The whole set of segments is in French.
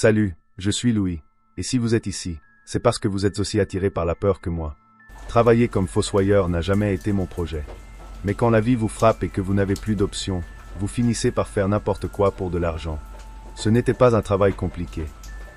Salut, je suis Louis, et si vous êtes ici, c'est parce que vous êtes aussi attiré par la peur que moi. Travailler comme fossoyeur n'a jamais été mon projet. Mais quand la vie vous frappe et que vous n'avez plus d'options, vous finissez par faire n'importe quoi pour de l'argent. Ce n'était pas un travail compliqué.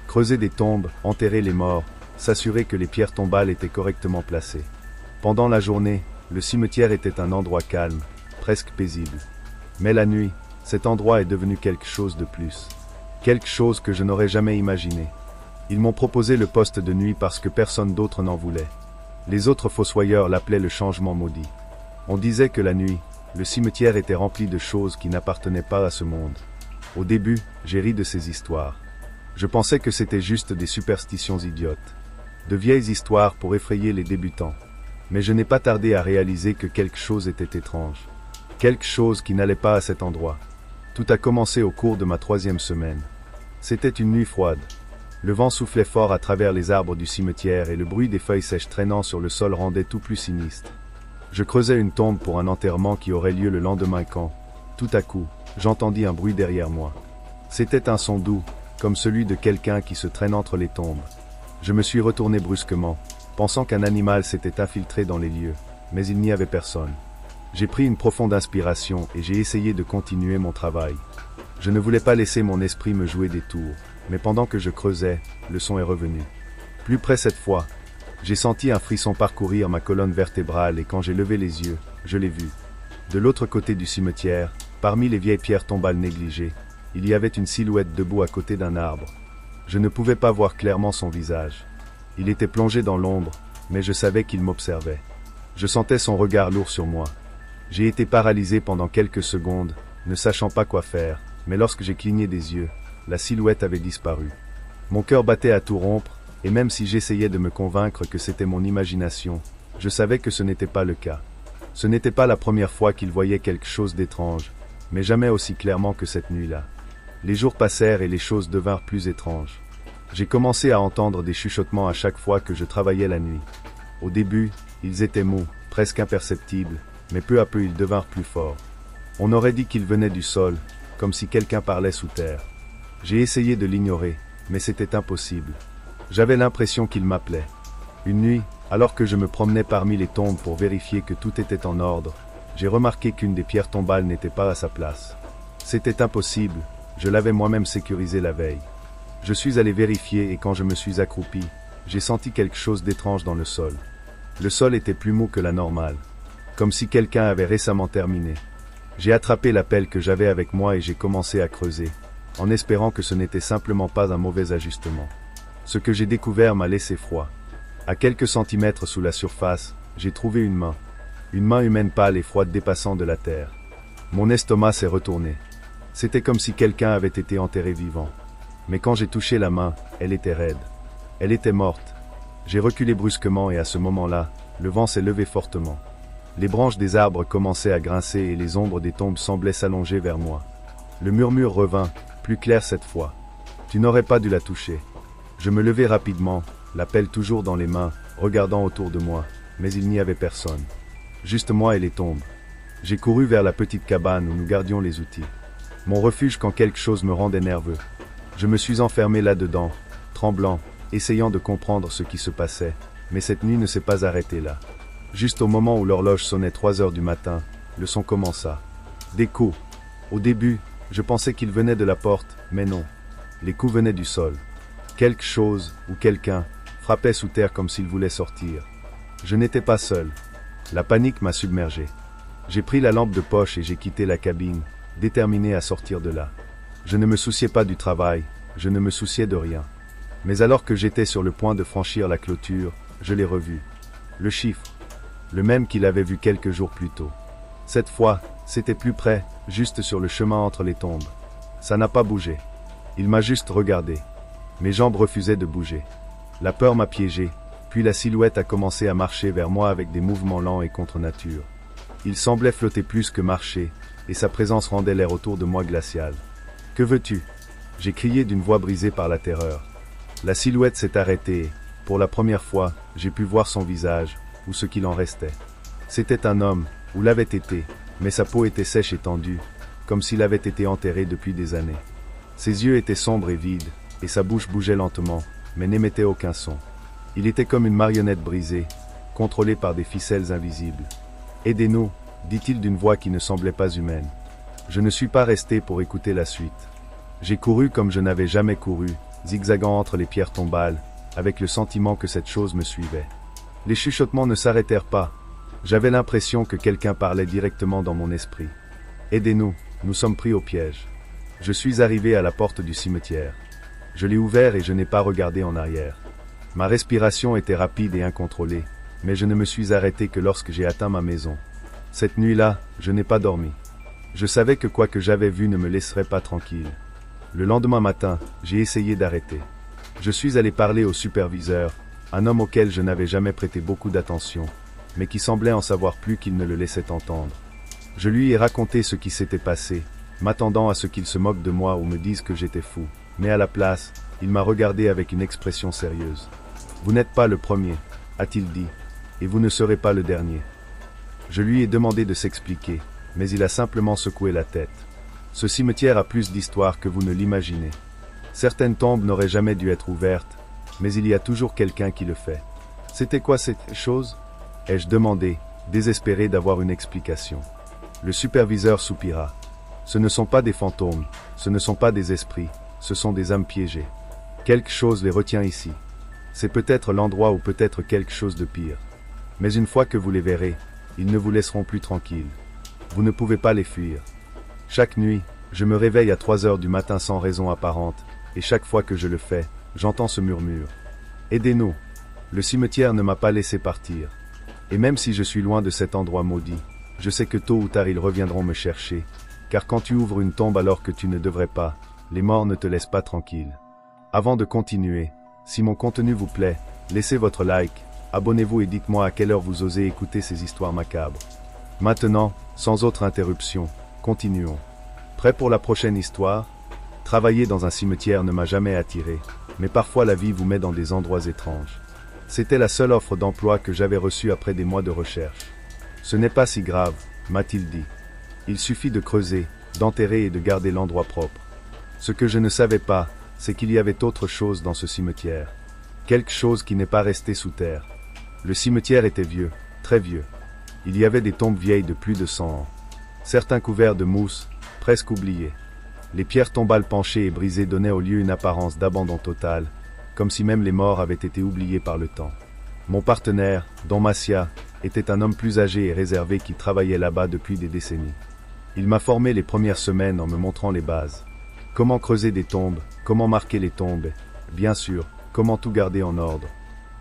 Creuser des tombes, enterrer les morts, s'assurer que les pierres tombales étaient correctement placées. Pendant la journée, le cimetière était un endroit calme, presque paisible. Mais la nuit, cet endroit est devenu quelque chose de plus. Quelque chose que je n'aurais jamais imaginé. Ils m'ont proposé le poste de nuit parce que personne d'autre n'en voulait. Les autres fossoyeurs l'appelaient le changement maudit. On disait que la nuit, le cimetière était rempli de choses qui n'appartenaient pas à ce monde. Au début, j'ai ri de ces histoires. Je pensais que c'était juste des superstitions idiotes. De vieilles histoires pour effrayer les débutants. Mais je n'ai pas tardé à réaliser que quelque chose était étrange. Quelque chose qui n'allait pas à cet endroit. Tout a commencé au cours de ma 3e semaine. C'était une nuit froide. Le vent soufflait fort à travers les arbres du cimetière et le bruit des feuilles sèches traînant sur le sol rendait tout plus sinistre. Je creusais une tombe pour un enterrement qui aurait lieu le lendemain quand, tout à coup, j'entendis un bruit derrière moi. C'était un son doux, comme celui de quelqu'un qui se traîne entre les tombes. Je me suis retourné brusquement, pensant qu'un animal s'était infiltré dans les lieux, mais il n'y avait personne. J'ai pris une profonde inspiration et j'ai essayé de continuer mon travail. Je ne voulais pas laisser mon esprit me jouer des tours, mais pendant que je creusais, le son est revenu. Plus près cette fois, j'ai senti un frisson parcourir ma colonne vertébrale et quand j'ai levé les yeux, je l'ai vu. De l'autre côté du cimetière, parmi les vieilles pierres tombales négligées, il y avait une silhouette debout à côté d'un arbre. Je ne pouvais pas voir clairement son visage. Il était plongé dans l'ombre, mais je savais qu'il m'observait. Je sentais son regard lourd sur moi. J'ai été paralysé pendant quelques secondes, ne sachant pas quoi faire, mais lorsque j'ai cligné des yeux, la silhouette avait disparu. Mon cœur battait à tout rompre, et même si j'essayais de me convaincre que c'était mon imagination, je savais que ce n'était pas le cas. Ce n'était pas la première fois qu'il voyait quelque chose d'étrange, mais jamais aussi clairement que cette nuit-là. Les jours passèrent et les choses devinrent plus étranges. J'ai commencé à entendre des chuchotements à chaque fois que je travaillais la nuit. Au début, ils étaient mous, presque imperceptibles, mais peu à peu ils devinrent plus forts. On aurait dit qu'ils venaient du sol, comme si quelqu'un parlait sous terre. J'ai essayé de l'ignorer, mais c'était impossible. J'avais l'impression qu'il m'appelait. Une nuit, alors que je me promenais parmi les tombes pour vérifier que tout était en ordre, j'ai remarqué qu'une des pierres tombales n'était pas à sa place. C'était impossible, je l'avais moi-même sécurisée la veille. Je suis allé vérifier et quand je me suis accroupi, j'ai senti quelque chose d'étrange dans le sol. Le sol était plus mou que la normale, comme si quelqu'un avait récemment terminé. J'ai attrapé la pelle que j'avais avec moi et j'ai commencé à creuser, en espérant que ce n'était simplement pas un mauvais ajustement. Ce que j'ai découvert m'a laissé froid. À quelques centimètres sous la surface, j'ai trouvé une main humaine pâle et froide dépassant de la terre. Mon estomac s'est retourné. C'était comme si quelqu'un avait été enterré vivant. Mais quand j'ai touché la main, elle était raide. Elle était morte. J'ai reculé brusquement et à ce moment-là, le vent s'est levé fortement. Les branches des arbres commençaient à grincer et les ombres des tombes semblaient s'allonger vers moi. Le murmure revint, plus clair cette fois. Tu n'aurais pas dû la toucher. Je me levai rapidement, la pelle toujours dans les mains, regardant autour de moi, mais il n'y avait personne. Juste moi et les tombes. J'ai couru vers la petite cabane où nous gardions les outils. Mon refuge quand quelque chose me rendait nerveux. Je me suis enfermé là-dedans, tremblant, essayant de comprendre ce qui se passait, mais cette nuit ne s'est pas arrêtée là. Juste au moment où l'horloge sonnait 3 heures du matin, le son commença. Des coups. Au début, je pensais qu'ils venaient de la porte, mais non. Les coups venaient du sol. Quelque chose, ou quelqu'un, frappait sous terre comme s'il voulait sortir. Je n'étais pas seul. La panique m'a submergé. J'ai pris la lampe de poche et j'ai quitté la cabine, déterminé à sortir de là. Je ne me souciais pas du travail, je ne me souciais de rien. Mais alors que j'étais sur le point de franchir la clôture, je l'ai revu. Le chiffre. Le même qu'il avait vu quelques jours plus tôt. Cette fois, c'était plus près, juste sur le chemin entre les tombes. Ça n'a pas bougé. Il m'a juste regardé. Mes jambes refusaient de bouger. La peur m'a piégé, puis la silhouette a commencé à marcher vers moi avec des mouvements lents et contre nature. Il semblait flotter plus que marcher, et sa présence rendait l'air autour de moi glacial. « Que veux-tu » j'ai crié d'une voix brisée par la terreur. La silhouette s'est arrêtée et, pour la première fois, j'ai pu voir son visage, ou ce qu'il en restait. C'était un homme, ou l'avait été, mais sa peau était sèche et tendue, comme s'il avait été enterré depuis des années. Ses yeux étaient sombres et vides, et sa bouche bougeait lentement, mais n'émettait aucun son. Il était comme une marionnette brisée, contrôlée par des ficelles invisibles. « Aidez-nous » dit-il d'une voix qui ne semblait pas humaine. Je ne suis pas resté pour écouter la suite. J'ai couru comme je n'avais jamais couru, zigzagant entre les pierres tombales, avec le sentiment que cette chose me suivait. Les chuchotements ne s'arrêtèrent pas. J'avais l'impression que quelqu'un parlait directement dans mon esprit. « Aidez-nous, nous sommes pris au piège. » Je suis arrivé à la porte du cimetière. Je l'ai ouvert et je n'ai pas regardé en arrière. Ma respiration était rapide et incontrôlée, mais je ne me suis arrêté que lorsque j'ai atteint ma maison. Cette nuit-là, je n'ai pas dormi. Je savais que quoi que j'avais vu ne me laisserait pas tranquille. Le lendemain matin, j'ai essayé d'arrêter. Je suis allé parler au superviseur, un homme auquel je n'avais jamais prêté beaucoup d'attention, mais qui semblait en savoir plus qu'il ne le laissait entendre. Je lui ai raconté ce qui s'était passé, m'attendant à ce qu'il se moque de moi ou me dise que j'étais fou, mais à la place, il m'a regardé avec une expression sérieuse. « Vous n'êtes pas le premier, a-t-il dit, et vous ne serez pas le dernier. » Je lui ai demandé de s'expliquer, mais il a simplement secoué la tête. Ce cimetière a plus d'histoire que vous ne l'imaginez. Certaines tombes n'auraient jamais dû être ouvertes, mais il y a toujours quelqu'un qui le fait. C'était quoi cette chose? Ai-je demandé, désespéré d'avoir une explication. Le superviseur soupira. Ce ne sont pas des fantômes, ce ne sont pas des esprits, ce sont des âmes piégées. Quelque chose les retient ici. C'est peut-être l'endroit ou peut-être quelque chose de pire. Mais une fois que vous les verrez, ils ne vous laisseront plus tranquille. Vous ne pouvez pas les fuir. Chaque nuit, je me réveille à 3 heures du matin sans raison apparente, et chaque fois que je le fais, j'entends ce murmure. Aidez-nous. Le cimetière ne m'a pas laissé partir. Et même si je suis loin de cet endroit maudit, je sais que tôt ou tard ils reviendront me chercher, car quand tu ouvres une tombe alors que tu ne devrais pas, les morts ne te laissent pas tranquille. Avant de continuer, si mon contenu vous plaît, laissez votre like, abonnez-vous et dites-moi à quelle heure vous osez écouter ces histoires macabres. Maintenant, sans autre interruption, continuons. Prêt pour la prochaine histoire? Travailler dans un cimetière ne m'a jamais attiré, mais parfois la vie vous met dans des endroits étranges. C'était la seule offre d'emploi que j'avais reçue après des mois de recherche. Ce n'est pas si grave, m'a-t-il dit. Il suffit de creuser, d'enterrer et de garder l'endroit propre. Ce que je ne savais pas, c'est qu'il y avait autre chose dans ce cimetière. Quelque chose qui n'est pas resté sous terre. Le cimetière était vieux, très vieux. Il y avait des tombes vieilles de plus de 100 ans. Certains couverts de mousse, presque oubliés. Les pierres tombales penchées et brisées donnaient au lieu une apparence d'abandon total, comme si même les morts avaient été oubliés par le temps. Mon partenaire, Don Massia, était un homme plus âgé et réservé qui travaillait là-bas depuis des décennies. Il m'a formé les premières semaines en me montrant les bases. Comment creuser des tombes, comment marquer les tombes, bien sûr, comment tout garder en ordre.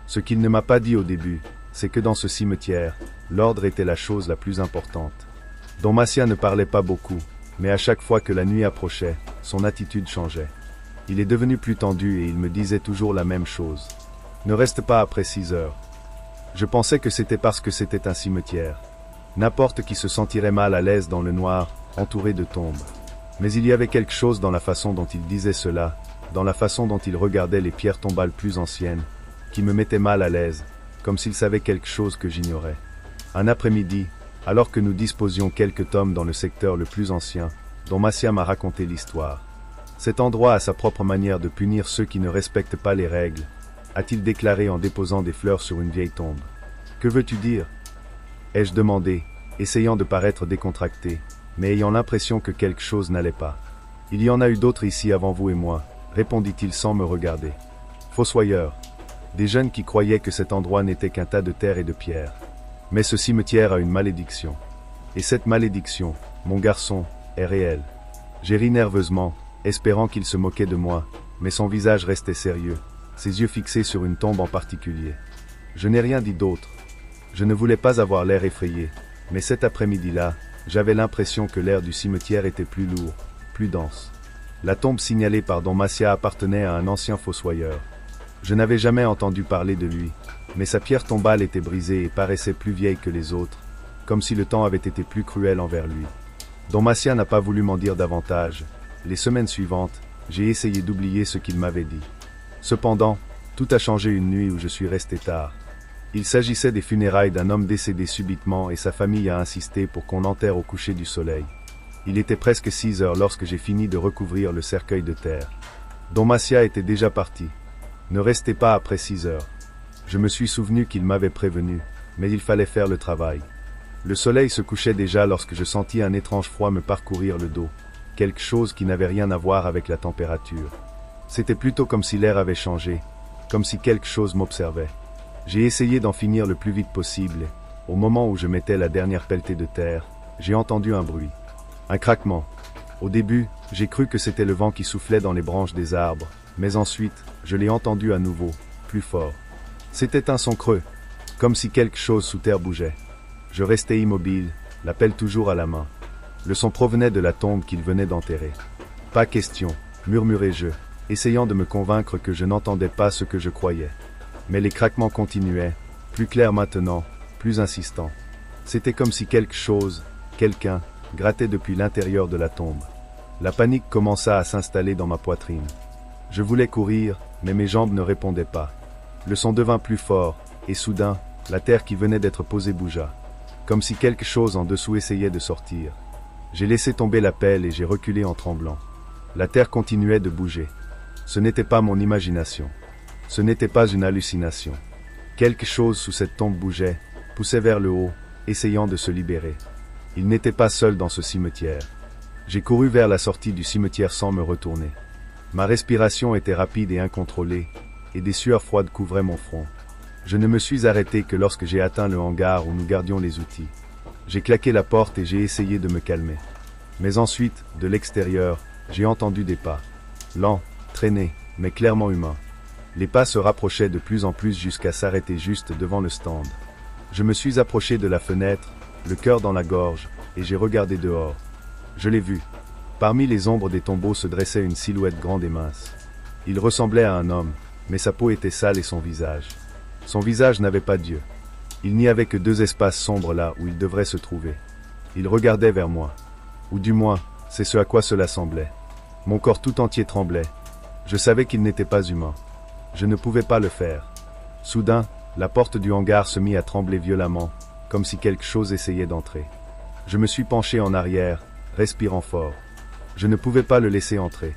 Ce qu'il ne m'a pas dit au début, c'est que dans ce cimetière, l'ordre était la chose la plus importante. Don Massia ne parlait pas beaucoup, mais à chaque fois que la nuit approchait, son attitude changeait. Il est devenu plus tendu et il me disait toujours la même chose. Ne reste pas après 6 heures. Je pensais que c'était parce que c'était un cimetière. N'importe qui se sentirait mal à l'aise dans le noir, entouré de tombes. Mais il y avait quelque chose dans la façon dont il disait cela, dans la façon dont il regardait les pierres tombales plus anciennes, qui me mettait mal à l'aise, comme s'il savait quelque chose que j'ignorais. Un après-midi, alors que nous disposions quelques tomes dans le secteur le plus ancien, Don Massia m'a raconté l'histoire. Cet endroit a sa propre manière de punir ceux qui ne respectent pas les règles, a-t-il déclaré en déposant des fleurs sur une vieille tombe. Que veux-tu dire? Ai-je demandé, essayant de paraître décontracté, mais ayant l'impression que quelque chose n'allait pas. Il y en a eu d'autres ici avant vous et moi, répondit-il sans me regarder. Fossoyeurs. Des jeunes qui croyaient que cet endroit n'était qu'un tas de terre et de pierres. Mais ce cimetière a une malédiction. Et cette malédiction, mon garçon, est réelle. J'ai ri nerveusement, espérant qu'il se moquait de moi, mais son visage restait sérieux, ses yeux fixés sur une tombe en particulier. Je n'ai rien dit d'autre. Je ne voulais pas avoir l'air effrayé, mais cet après-midi-là, j'avais l'impression que l'air du cimetière était plus lourd, plus dense. La tombe signalée par Don Massia appartenait à un ancien fossoyeur. Je n'avais jamais entendu parler de lui, mais sa pierre tombale était brisée et paraissait plus vieille que les autres, comme si le temps avait été plus cruel envers lui. Don Massia n'a pas voulu m'en dire davantage. Les semaines suivantes, j'ai essayé d'oublier ce qu'il m'avait dit. Cependant, tout a changé une nuit où je suis resté tard. Il s'agissait des funérailles d'un homme décédé subitement et sa famille a insisté pour qu'on l'enterre au coucher du soleil. Il était presque 6 heures lorsque j'ai fini de recouvrir le cercueil de terre. Don Massia était déjà parti. Ne restez pas après 6 heures. Je me suis souvenu qu'il m'avait prévenu, mais il fallait faire le travail. Le soleil se couchait déjà lorsque je sentis un étrange froid me parcourir le dos, quelque chose qui n'avait rien à voir avec la température. C'était plutôt comme si l'air avait changé, comme si quelque chose m'observait. J'ai essayé d'en finir le plus vite possible. Au moment où je mettais la dernière pelletée de terre, j'ai entendu un bruit. Un craquement. Au début, j'ai cru que c'était le vent qui soufflait dans les branches des arbres, mais ensuite, je l'ai entendu à nouveau, plus fort. C'était un son creux, comme si quelque chose sous terre bougeait. Je restais immobile, la pelle toujours à la main. Le son provenait de la tombe qu'il venait d'enterrer. Pas question, murmurai-je, essayant de me convaincre que je n'entendais pas ce que je croyais. Mais les craquements continuaient, plus clairs maintenant, plus insistants. C'était comme si quelque chose, quelqu'un, grattait depuis l'intérieur de la tombe. La panique commença à s'installer dans ma poitrine. Je voulais courir, mais mes jambes ne répondaient pas. Le son devint plus fort, et soudain, la terre qui venait d'être posée bougea. Comme si quelque chose en dessous essayait de sortir. J'ai laissé tomber la pelle et j'ai reculé en tremblant. La terre continuait de bouger. Ce n'était pas mon imagination. Ce n'était pas une hallucination. Quelque chose sous cette tombe bougeait, poussait vers le haut, essayant de se libérer. Il n'était pas seul dans ce cimetière. J'ai couru vers la sortie du cimetière sans me retourner. Ma respiration était rapide et incontrôlée, et des sueurs froides couvraient mon front. Je ne me suis arrêté que lorsque j'ai atteint le hangar où nous gardions les outils. J'ai claqué la porte et j'ai essayé de me calmer. Mais ensuite, de l'extérieur, j'ai entendu des pas. Lents, traînés, mais clairement humains. Les pas se rapprochaient de plus en plus jusqu'à s'arrêter juste devant le stand. Je me suis approché de la fenêtre, le cœur dans la gorge, et j'ai regardé dehors. Je l'ai vu. Parmi les ombres des tombeaux se dressait une silhouette grande et mince. Il ressemblait à un homme, mais sa peau était sale et son visage. Son visage n'avait pas d'yeux. Il n'y avait que 2 espaces sombres là où il devrait se trouver. Il regardait vers moi. Ou du moins, c'est ce à quoi cela semblait. Mon corps tout entier tremblait. Je savais qu'il n'était pas humain. Je ne pouvais pas le faire. Soudain, la porte du hangar se mit à trembler violemment, comme si quelque chose essayait d'entrer. Je me suis penché en arrière, respirant fort. Je ne pouvais pas le laisser entrer.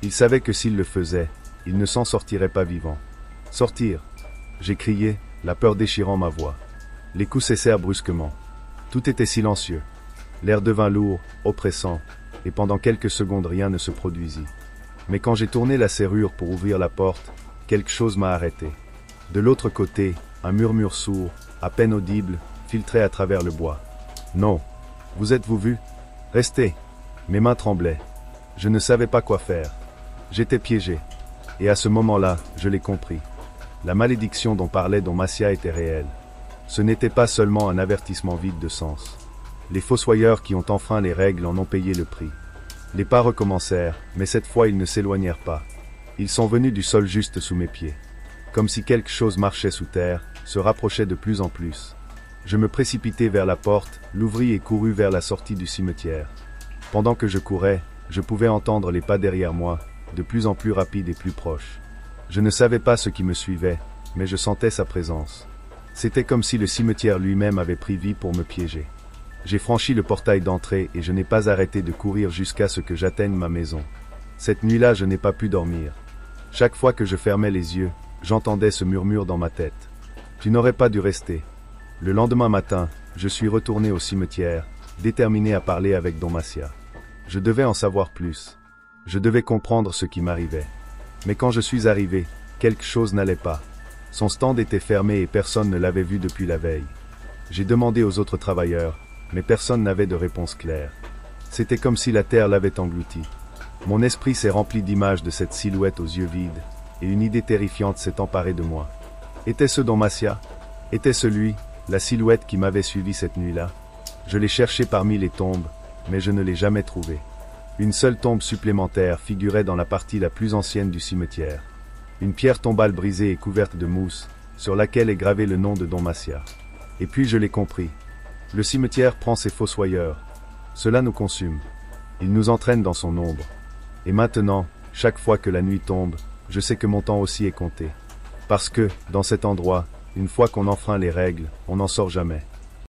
Il savait que s'il le faisait, il ne s'en sortirait pas vivant. Sortir! J'ai crié, la peur déchirant ma voix. Les coups cessèrent brusquement. Tout était silencieux. L'air devint lourd, oppressant, et pendant quelques secondes rien ne se produisit. Mais quand j'ai tourné la serrure pour ouvrir la porte, quelque chose m'a arrêté. De l'autre côté, un murmure sourd, à peine audible, filtrait à travers le bois. Non. Vous êtes-vous vu? Restez. Mes mains tremblaient. Je ne savais pas quoi faire. J'étais piégé. Et à ce moment-là, je l'ai compris. La malédiction dont parlait Don Massia était réelle. Ce n'était pas seulement un avertissement vide de sens. Les fossoyeurs qui ont enfreint les règles en ont payé le prix. Les pas recommencèrent, mais cette fois ils ne s'éloignèrent pas. Ils sont venus du sol juste sous mes pieds. Comme si quelque chose marchait sous terre, se rapprochait de plus en plus. Je me précipitai vers la porte, l'ouvris et courus vers la sortie du cimetière. Pendant que je courais, je pouvais entendre les pas derrière moi, de plus en plus rapides et plus proches. Je ne savais pas ce qui me suivait, mais je sentais sa présence. C'était comme si le cimetière lui-même avait pris vie pour me piéger. J'ai franchi le portail d'entrée et je n'ai pas arrêté de courir jusqu'à ce que j'atteigne ma maison. Cette nuit-là, je n'ai pas pu dormir. Chaque fois que je fermais les yeux, j'entendais ce murmure dans ma tête. Tu n'aurais pas dû rester. Le lendemain matin, je suis retourné au cimetière, déterminé à parler avec Don Massia. Je devais en savoir plus. Je devais comprendre ce qui m'arrivait. Mais quand je suis arrivé, quelque chose n'allait pas. Son stand était fermé et personne ne l'avait vu depuis la veille. J'ai demandé aux autres travailleurs, mais personne n'avait de réponse claire. C'était comme si la terre l'avait englouti. Mon esprit s'est rempli d'images de cette silhouette aux yeux vides, et une idée terrifiante s'est emparée de moi. Était-ce Don Massia? Était-ce lui, la silhouette qui m'avait suivi cette nuit-là? Je l'ai cherché parmi les tombes, mais je ne l'ai jamais trouvé. Une seule tombe supplémentaire figurait dans la partie la plus ancienne du cimetière. Une pierre tombale brisée et couverte de mousse, sur laquelle est gravé le nom de Don Massia. Et puis je l'ai compris. Le cimetière prend ses fossoyeurs. Cela nous consume. Il nous entraîne dans son ombre. Et maintenant, chaque fois que la nuit tombe, je sais que mon temps aussi est compté. Parce que, dans cet endroit, une fois qu'on enfreint les règles, on n'en sort jamais.